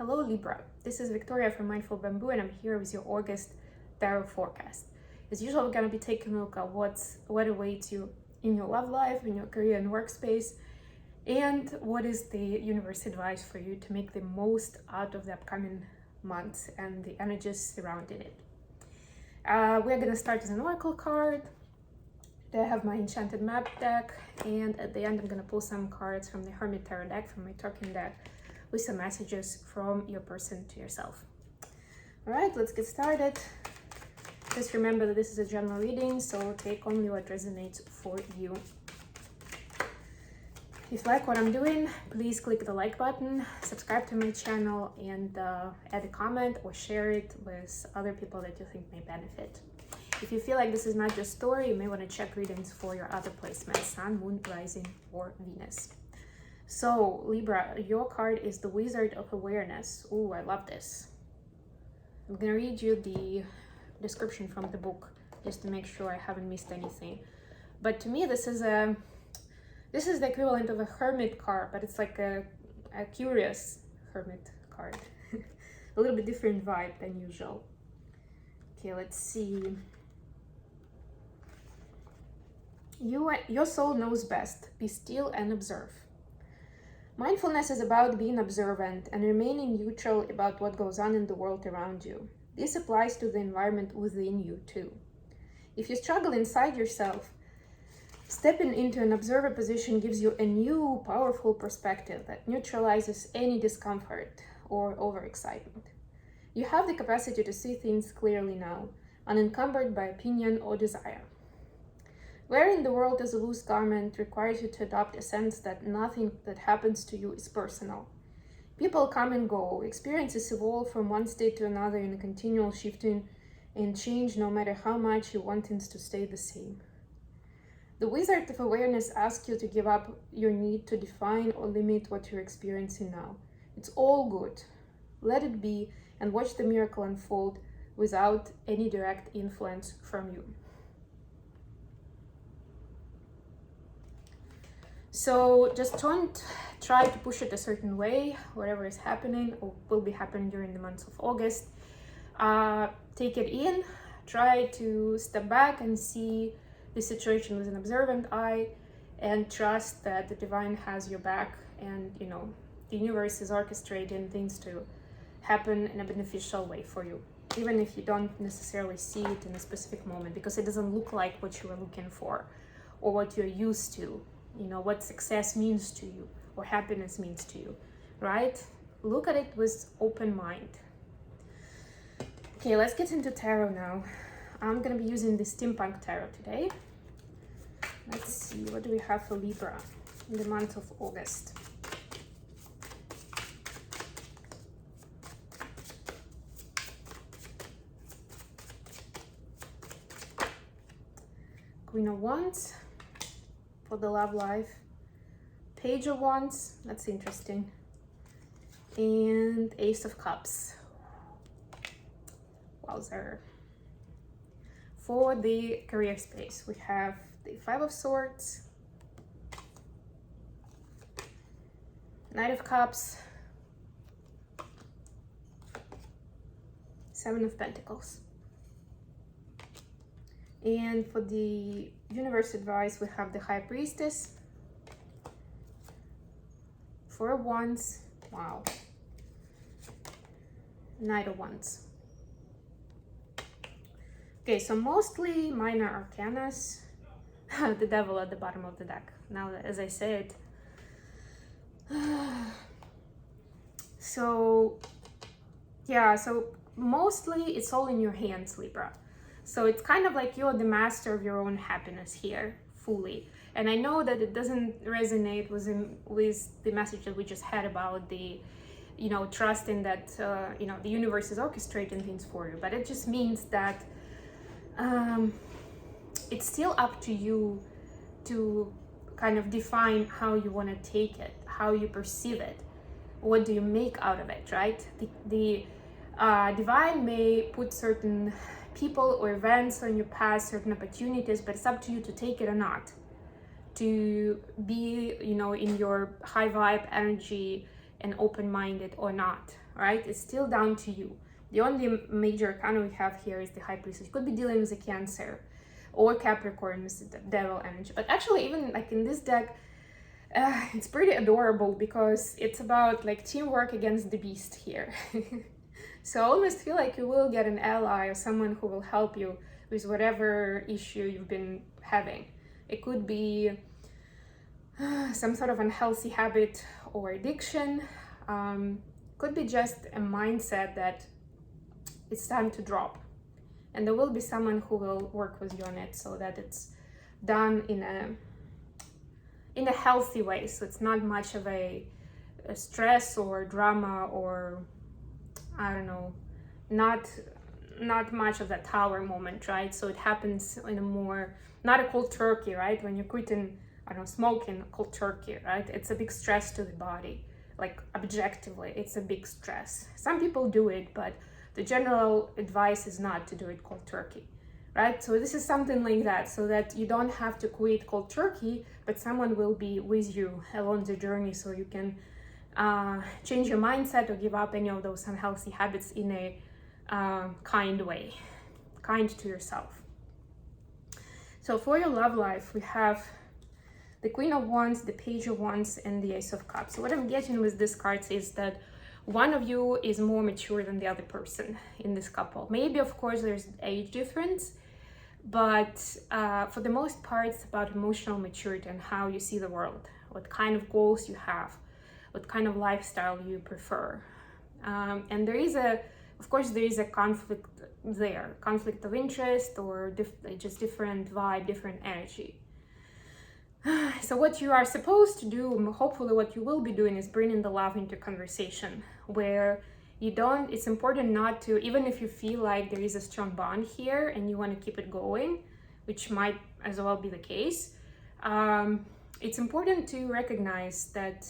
Hello Libra, this is Victoria from Mindful Bamboo and I'm here with your August tarot forecast. As usual, we're going to be taking a look at what awaits you in your love life, in your career and workspace, and what is the universe advice for you to make the most out of the upcoming months and the energies surrounding it. We're going to start with an oracle card. I have my enchanted map deck, and at the end I'm going to pull some cards from the Hermit Tarot deck, from my token deck, with some messages from your person to yourself. All right, let's get started. Just remember that this is a general reading, so take only what resonates for you. If you like what I'm doing, please click the like button, subscribe to my channel, and add a comment or share it with other people that you think may benefit. If you feel like this is not your story, you may want to check readings for your other placements, Sun, Moon, Rising, or Venus. So, Libra, your card is the Wizard of Awareness. Ooh, I love this. I'm going to read you the description from the book just to make sure I haven't missed anything. But to me, this is the equivalent of a hermit card, but it's like a curious hermit card. A little bit different vibe than usual. Okay, let's see. Your soul knows best. Be still and observe. Mindfulness is about being observant and remaining neutral about what goes on in the world around you. This applies to the environment within you too. If you struggle inside yourself, stepping into an observer position gives you a new, powerful perspective that neutralizes any discomfort or overexcitement. You have the capacity to see things clearly now, unencumbered by opinion or desire. Wearing the world as a loose garment requires you to adopt a sense that nothing that happens to you is personal. People come and go, experiences evolve from one state to another in a continual shifting and change, no matter how much you want things to stay the same. The Wizard of Awareness asks you to give up your need to define or limit what you're experiencing now. It's all good. Let it be and watch the miracle unfold without any direct influence from you. So just don't try to push it a certain way, whatever is happening or will be happening during the month of August. Take it in, try to step back and see the situation with an observant eye, and trust that the divine has your back, and the universe is orchestrating things to happen in a beneficial way for you, even if you don't necessarily see it in a specific moment, because it doesn't look like what you were looking for or what you're used to. What success means to you or happiness means to you, right? Look at it with open mind. Okay, let's get into tarot now. I'm gonna be using the Steampunk Tarot today. Let's see, what do we have for Libra in the month of August? Queen of Wands for the love life, Page of Wands, that's interesting, and Ace of Cups. Wowzer. For the career space, we have the Five of Swords, Knight of Cups, Seven of Pentacles. And for the universe advice, we have the High Priestess, Four of Wands, wow, Knight of Wands. Okay, so mostly minor arcanas, the Devil at the bottom of the deck. Now, as I said, so mostly it's all in your hands, Libra. So it's kind of like you're the master of your own happiness here, fully. And I know that it doesn't resonate with the message that we just had about the, trusting that, the universe is orchestrating things for you. But it just means that it's still up to you to kind of define how you want to take it, how you perceive it, what do you make out of it, right? The divine may put certain people or events on your path, certain opportunities, but it's up to you to take it or not, to be in your high vibe energy and open-minded or not, right? It's still down to you. The only major arcana we have here is the High Priestess. You could be dealing with a Cancer or Capricorn with the Devil energy. But actually, even like in this deck, it's pretty adorable because it's about like teamwork against the beast here. So I almost feel like you will get an ally or someone who will help you with whatever issue you've been having. It could be some sort of unhealthy habit or addiction. Could be just a mindset that it's time to drop. And there will be someone who will work with you on it so that it's done in a healthy way. So it's not much of a stress or drama, or I don't know, not much of that tower moment, right? So it happens in a more, not a cold turkey, right? When you're quitting, I don't know, smoking, cold turkey, right? It's a big stress to the body. Like objectively, it's a big stress. Some people do it, but the general advice is not to do it cold turkey, right? So this is something like that, so that you don't have to quit cold turkey, but someone will be with you along the journey, so you can change your mindset or give up any of those unhealthy habits in a kind way, kind to yourself. So for your love life, we have the Queen of Wands, the Page of Wands, and the Ace of Cups. So what I'm getting with these cards is that one of you is more mature than the other person in this couple. Maybe, of course, there's age difference, but for the most part, it's about emotional maturity and how you see the world, what kind of goals you have, what kind of lifestyle you prefer. And there is of course, there is a conflict there, conflict of interest, or just different vibe, different energy. So what you are supposed to do, hopefully what you will be doing, is bringing the love into conversation, where you don't, it's important not to, even if you feel like there is a strong bond here and you want to keep it going, which might as well be the case, it's important to recognize that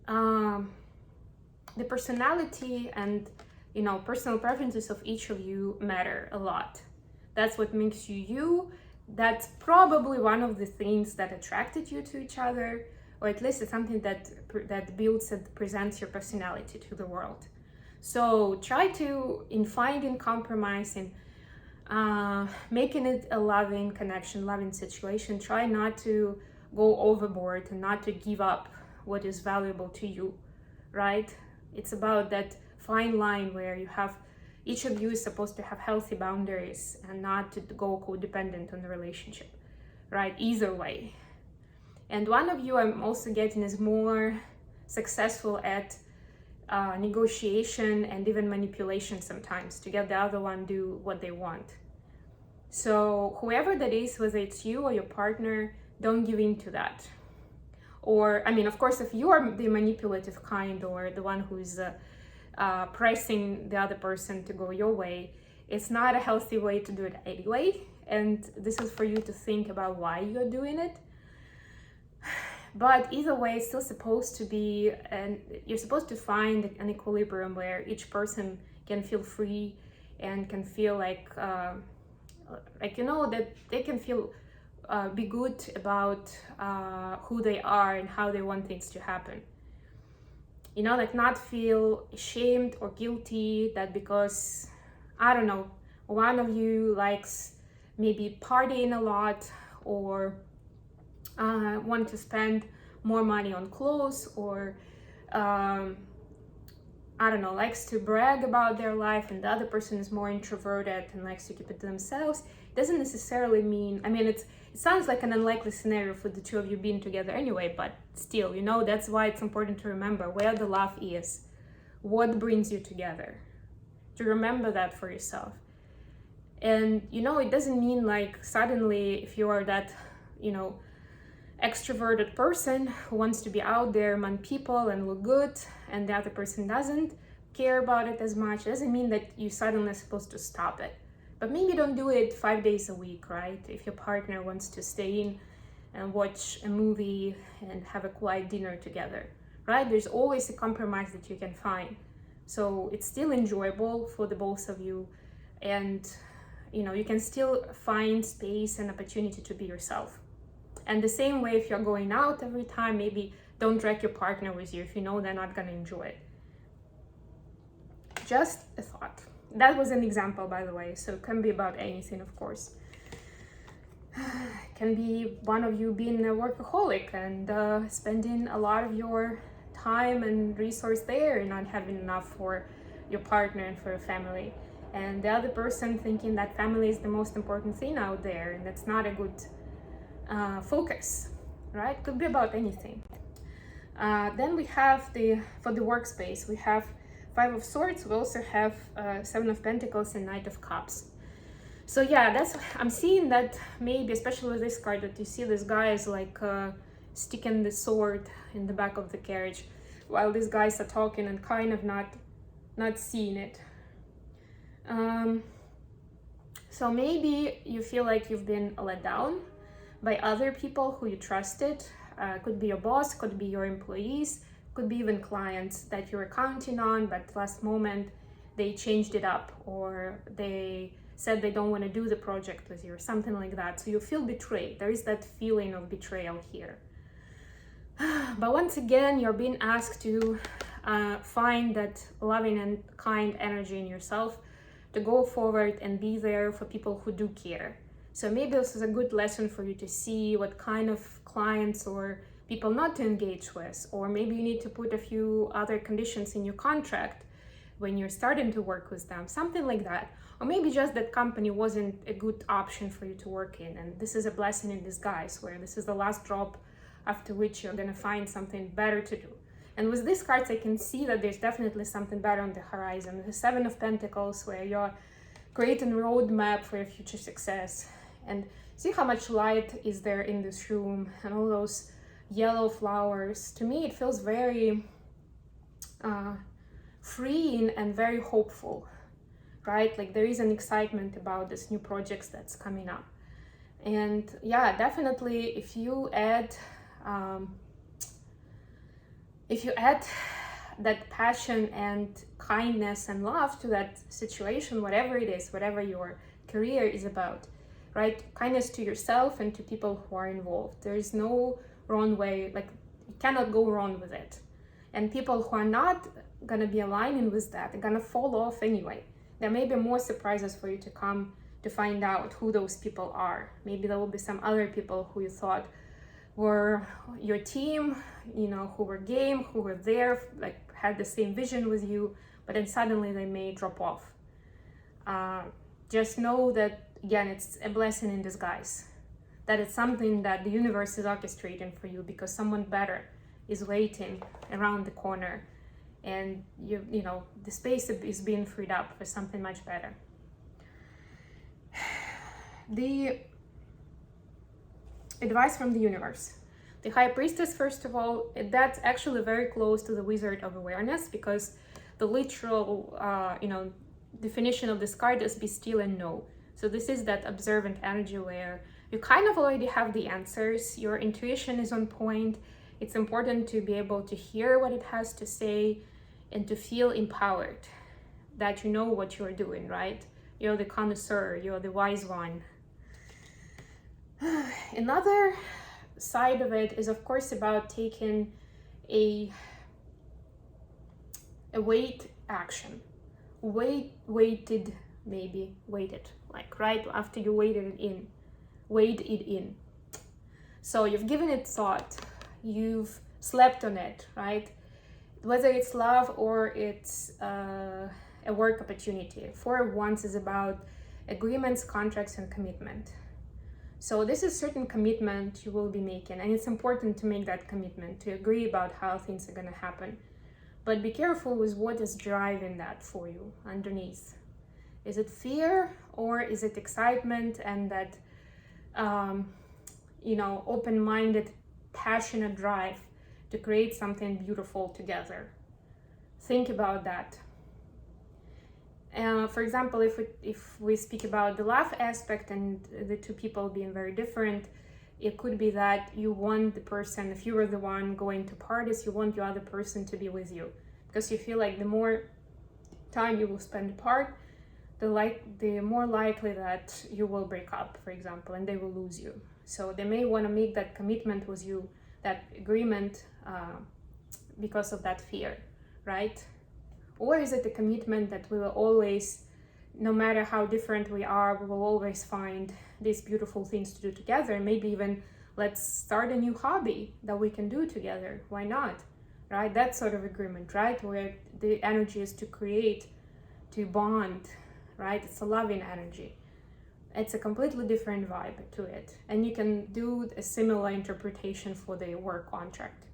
the personality and, you know, personal preferences of each of you matter a lot. That's what makes you you. That's probably one of the things that attracted you to each other, or at least it's something that builds and presents your personality to the world. So try to, in finding compromise, in making it a loving connection, loving situation, try not to go overboard and not to give up what is valuable to you, right? It's about that fine line where you have, each of you is supposed to have healthy boundaries and not to go codependent on the relationship, right? Either way. And one of you, I'm also getting, is more successful at negotiation and even manipulation sometimes to get the other one do what they want. So whoever that is, whether it's you or your partner, don't give in to that. Or, I mean, of course, if you are the manipulative kind or the one who's pressing the other person to go your way, it's not a healthy way to do it anyway. And this is for you to think about why you're doing it. But either way, it's still supposed to be, and you're supposed to find an equilibrium where each person can feel free and can feel like you know, that they can feel be good about who they are and how they want things to happen. You know, like not feel ashamed or guilty that because, I don't know, one of you likes maybe partying a lot, or want to spend more money on clothes, or I don't know, likes to brag about their life, and the other person is more introverted and likes to keep it to themselves. Doesn't necessarily mean, I mean, it sounds like an unlikely scenario for the two of you being together anyway, but still, you know, that's why it's important to remember where the love is, what brings you together, to remember that for yourself. And, you know, it doesn't mean like suddenly if you are that, you know, extroverted person who wants to be out there among people and look good, and the other person doesn't care about it as much, it doesn't mean that you suddenly are supposed to stop it. But maybe don't do it 5 days a week, right? If your partner wants to stay in and watch a movie and have a quiet dinner together, right? There's always a compromise that you can find. So it's still enjoyable for the both of you, and, you know, you can still find space and opportunity to be yourself. And the same way, if you're going out every time, maybe don't drag your partner with you if you know they're not going to enjoy it. Just a thought. That was an example, by the way, so it can be about anything, of course. It can be one of you being a workaholic and spending a lot of your time and resource there and not having enough for your partner and for your family. And the other person thinking that family is the most important thing out there, and that's not a good focus, right? Could be about anything. Then we have for the workspace, we have Five of Swords. We also have Seven of Pentacles and Knight of Cups. So yeah, I'm seeing that maybe, especially with this card, that you see this guy is like sticking the sword in the back of the carriage while these guys are talking and kind of not seeing it. So maybe you feel like you've been let down by other people who you trusted. Could be your boss, could be your employees, could be even clients that you were counting on, but last moment they changed it up, or they said they don't want to do the project with you, or something like that. So you feel betrayed. There is that feeling of betrayal here. But once again, you're being asked to find that loving and kind energy in yourself, to go forward and be there for people who do care. So maybe this is a good lesson for you to see what kind of clients or people not to engage with, or maybe you need to put a few other conditions in your contract when you're starting to work with them, something like that. Or maybe just that company wasn't a good option for you to work in, and this is a blessing in disguise, where this is the last drop after which you're gonna find something better to do. And with these cards, I can see that there's definitely something better on the horizon. The Seven of Pentacles, where you're creating a roadmap for your future success. And see how much light is there in this room, and all those yellow flowers. To me, it feels very freeing and very hopeful, right? Like there is an excitement about this new projects that's coming up. And yeah, definitely if you add that passion and kindness and love to that situation, whatever it is, whatever your career is about, right? Kindness to yourself and to people who are involved. There is no wrong way, like you cannot go wrong with it. And people who are not gonna be aligning with that, they're gonna fall off anyway. There may be more surprises for you to come to find out who those people are. Maybe there will be some other people who you thought were your team, you know, who were game, who were there, like had the same vision with you, but then suddenly they may drop off. Just know that, again, it's a blessing in disguise, that it's something that the universe is orchestrating for you, because someone better is waiting around the corner, and you know, the space is being freed up for something much better. The advice from the universe. The High Priestess, first of all, that's actually very close to the Wizard of Awareness, because the literal definition of this card is be still and know. So this is that observant energy where you kind of already have the answers, your intuition is on point. It's important to be able to hear what it has to say and to feel empowered, that you know what you're doing, right? You're the connoisseur, you're the wise one. Another side of it is, of course, about taking a weight action. Weighted, like right after you weighed it in. So you've given it thought, you've slept on it, right? Whether it's love or it's a work opportunity. Four of Wands is about agreements, contracts, and commitment. So this is certain commitment you will be making, and it's important to make that commitment, to agree about how things are going to happen. But be careful with what is driving that for you underneath. Is it fear, or is it excitement and that open-minded, passionate drive to create something beautiful together? Think about that. For example, if we speak about the love aspect and the two people being very different, it could be that you want the person, if you were the one going to parties, you want your other person to be with you, because you feel like the more time you will spend apart, the more likely that you will break up, for example, and they will lose you. So they may want to make that commitment with you that agreement because of that fear, right? Or is it a commitment that we will always, no matter how different we are, we will always find these beautiful things to do together? Maybe even let's start a new hobby that we can do together. Why not? Right? That sort of agreement, right? Where the energy is to create, to bond, right? It's a loving energy. It's a completely different vibe to it. And you can do a similar interpretation for the work contract.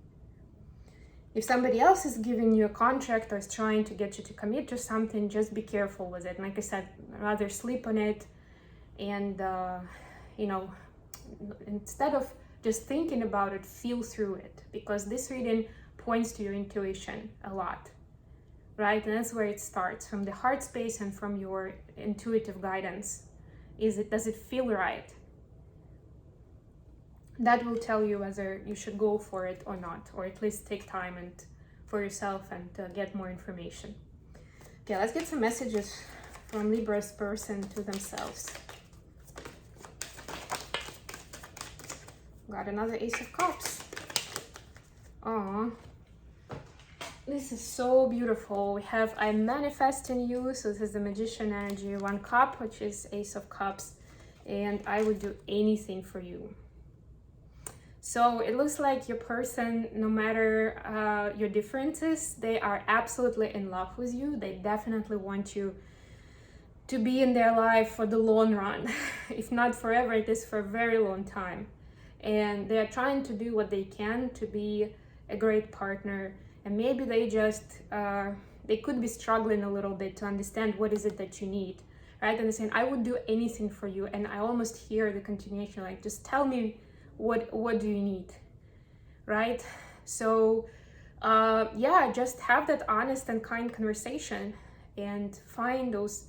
If somebody else is giving you a contract or is trying to get you to commit to something, just be careful with it. Like I said, rather sleep on it and, instead of just thinking about it, feel through it, because this reading points to your intuition a lot, right? And that's where it starts, from the heart space and from your intuitive guidance. Does it feel right? That will tell you whether you should go for it or not, or at least take time and for yourself and get more information. Okay, let's get some messages from Libra's person to themselves. Got another Ace of Cups. Oh, this is so beautiful. We have I manifest in you, so this is the Magician energy. 1 cup, which is Ace of Cups, and I would do anything for you. So it looks like your person, no matter your differences, they are absolutely in love with you. They definitely want you to be in their life for the long run. If not forever, it is for a very long time. And they are trying to do what they can to be a great partner. And maybe they just, they could be struggling a little bit to understand what is it that you need, right? And they're saying, I would do anything for you. And I almost hear the continuation, like, just tell me, what do you need, right? So just have that honest and kind conversation and find those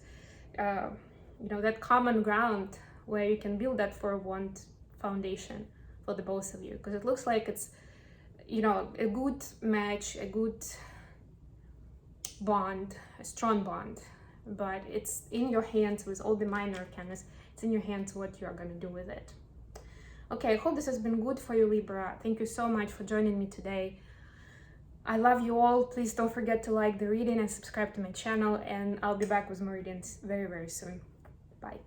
that common ground where you can build that for one foundation for the both of you, because it looks like it's a good match, a good bond, a strong bond, but it's in your hands with all the minor arcana. It's in your hands what you're going to do with it. Okay, I hope this has been good for you, Libra. Thank you so much for joining me today. I love you all. Please don't forget to like the reading and subscribe to my channel, and I'll be back with more readings very, very soon. Bye.